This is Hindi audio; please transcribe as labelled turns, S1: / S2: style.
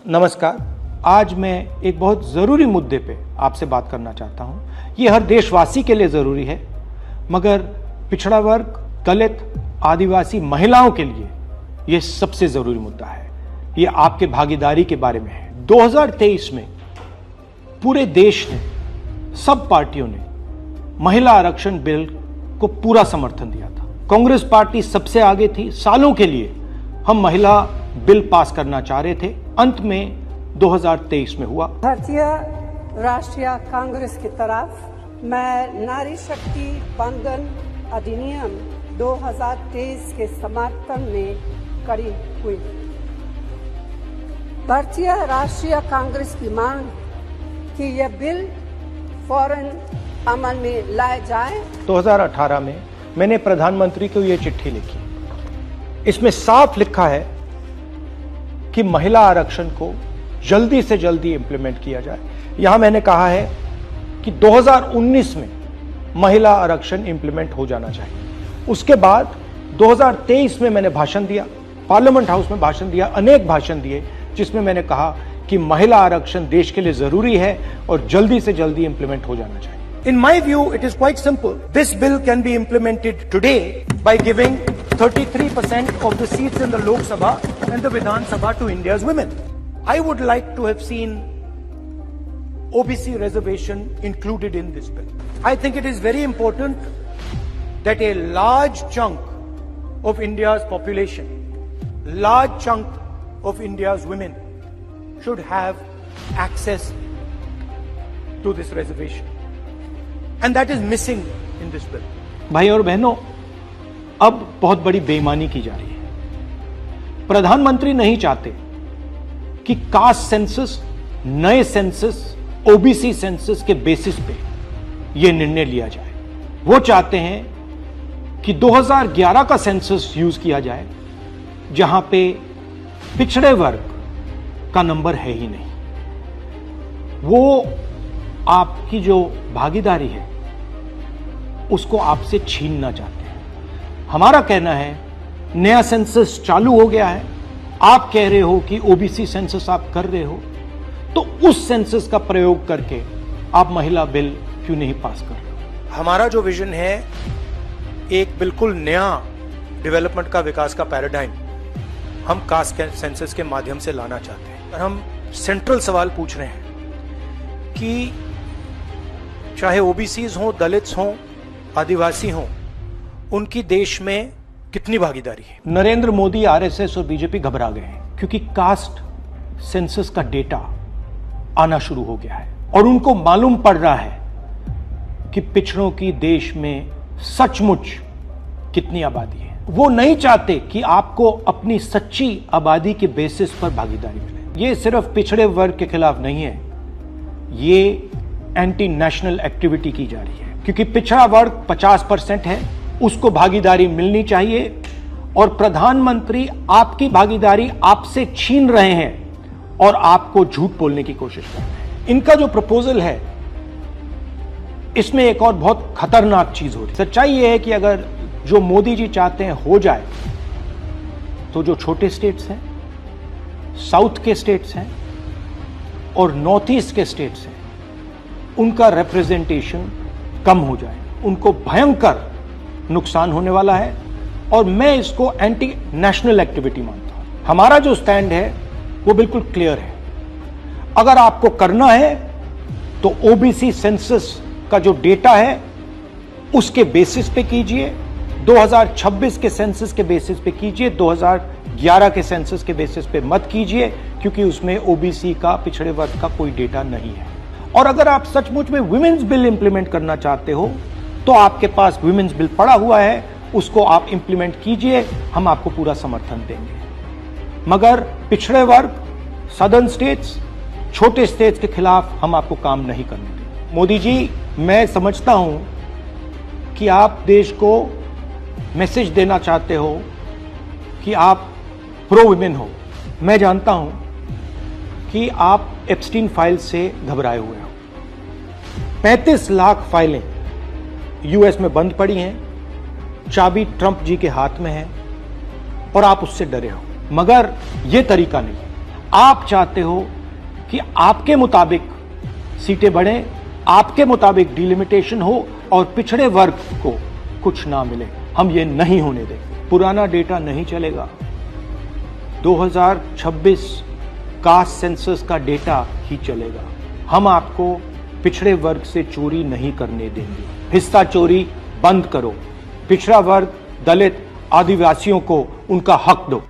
S1: नमस्कार। आज मैं एक बहुत ज़रूरी मुद्दे पे आपसे बात करना चाहता हूँ। ये हर देशवासी के लिए ज़रूरी है, मगर पिछड़ा वर्ग, दलित, आदिवासी महिलाओं के लिए ये सबसे ज़रूरी मुद्दा है। ये आपके भागीदारी के बारे में है। 2023 में पूरे देश ने, सब पार्टियों ने महिला आरक्षण बिल को पूरा समर्थन दिया था। कांग्रेस पार्टी सबसे आगे थी। सालों के लिए हम महिला बिल पास करना चाह रहे थे। अंत में 2023 में हुआ।
S2: भारतीय राष्ट्रीय कांग्रेस की तरफ मैं नारी शक्ति बंधन अधिनियम 2023 के समर्थन में खड़ी हुई। भारतीय राष्ट्रीय कांग्रेस की मांग कि यह बिल फौरन अमल में लाया जाए।
S1: 2018 में मैंने प्रधानमंत्री को यह चिट्ठी लिखी। इसमें साफ लिखा है कि महिला आरक्षण को जल्दी से जल्दी इंप्लीमेंट किया जाए। यहां मैंने कहा है कि 2019 में महिला आरक्षण इंप्लीमेंट हो जाना चाहिए। उसके बाद 2023 में मैंने भाषण दिया, पार्लियामेंट हाउस में भाषण दिया, अनेक भाषण दिए, जिसमें मैंने कहा कि महिला आरक्षण देश के लिए जरूरी है और जल्दी से जल्दी इंप्लीमेंट हो जाना चाहिए। In my view, it is quite simple. This bill can be implemented today by giving 33% of the seats in the Lok Sabha and the Vidhan Sabha to India's women. I would like to have seen OBC reservation included in this bill. I think it is very important that a large chunk of India's population, large chunk of India's women should have access to this reservation. And that is missing in this bill. भाई और बहनों, अब बहुत बड़ी बेईमानी की जा रही है। प्रधानमंत्री नहीं चाहते कि कास्ट सेंसस, नए सेंसस, ओबीसी सेंसस के बेसिस पे यह निर्णय लिया जाए। वो चाहते हैं कि 2011 का सेंसस यूज किया जाए, जहां पे पिछड़े वर्ग का नंबर है ही नहीं। वो आपकी जो भागीदारी है उसको आपसे छीनना चाहते हैं। हमारा कहना है नया सेंसस चालू हो गया है, आप कह रहे हो कि ओबीसी सेंसस आप कर रहे हो, तो उस सेंसस का प्रयोग करके आप महिला बिल क्यों नहीं पास कर रहे हो? हमारा जो विजन है एक बिल्कुल नया डेवलपमेंट का, विकास का पैराडाइम हम कास्ट सेंसस के माध्यम से लाना चाहते हैं। और हम सेंट्रल सवाल पूछ रहे हैं कि चाहे ओबीसीज हों, दलित्स हों, आदिवासी हों, उनकी देश में कितनी भागीदारी है। नरेंद्र मोदी, आरएसएस और बीजेपी घबरा गए हैं क्योंकि कास्ट सेंसस का डेटा आना शुरू हो गया है और उनको मालूम पड़ रहा है कि पिछड़ों की देश में सचमुच कितनी आबादी है। वो नहीं चाहते कि आपको अपनी सच्ची आबादी के बेसिस पर भागीदारी मिले। ये सिर्फ पिछड़े वर्ग के खिलाफ नहीं है, ये एंटी नेशनल एक्टिविटी की जा रही है, क्योंकि पिछड़ा वर्ग 50% है, उसको भागीदारी मिलनी चाहिए और प्रधानमंत्री आपकी भागीदारी आपसे छीन रहे हैं और आपको झूठ बोलने की कोशिश कर रहे हैं। इनका जो प्रपोजल है इसमें एक और बहुत खतरनाक चीज हो रही है। सच्चाई यह है कि अगर जो मोदी जी चाहते हैं हो जाए, तो जो छोटे स्टेट्स हैं, साउथ के स्टेट्स हैं और नॉर्थ ईस्ट के स्टेट्स हैं, उनका रिप्रेजेंटेशन कम हो जाए। उनको भयंकर नुकसान होने वाला है और मैं इसको एंटी नेशनल एक्टिविटी मानता हूं। हमारा जो स्टैंड है वो बिल्कुल क्लियर है। अगर आपको करना है तो ओबीसी सेंसस का जो डेटा है उसके बेसिस पे कीजिए, 2026 के सेंसस के बेसिस पे कीजिए, 2011 के सेंसस के बेसिस पे मत कीजिए, क्योंकि उसमें ओबीसी का, पिछड़े वर्ग का कोई डेटा नहीं है। और अगर आप सचमुच में विमेन्स बिल इंप्लीमेंट करना चाहते हो तो आपके पास विमेन्स बिल पड़ा हुआ है, उसको आप इंप्लीमेंट कीजिए, हम आपको पूरा समर्थन देंगे। मगर पिछड़े वर्ग, सदर्न स्टेट्स, छोटे स्टेट्स के खिलाफ हम आपको काम नहीं करने देंगे। मोदी जी, मैं समझता हूं कि आप देश को मैसेज देना चाहते हो कि आप प्रो विमेन हो। मैं जानता हूं कि आप एप्स्टीन फाइल से घबराए हुए हो। 35 लाख फाइलें यूएस में बंद पड़ी हैं, चाबी ट्रंप जी के हाथ में है और आप उससे डरे हो। मगर यह तरीका नहीं। आप चाहते हो कि आपके मुताबिक सीटें बढ़े, आपके मुताबिक डिलिमिटेशन हो और पिछड़े वर्ग को कुछ ना मिले। हम ये नहीं होने देंगे। पुराना डेटा नहीं चलेगा। 2026 कास्ट सेंसस का डेटा ही चलेगा। हम आपको पिछड़े वर्ग से चोरी नहीं करने देंगे। हिस्सा चोरी बंद करो। पिछड़ा वर्ग, दलित, आदिवासियों को उनका हक दो।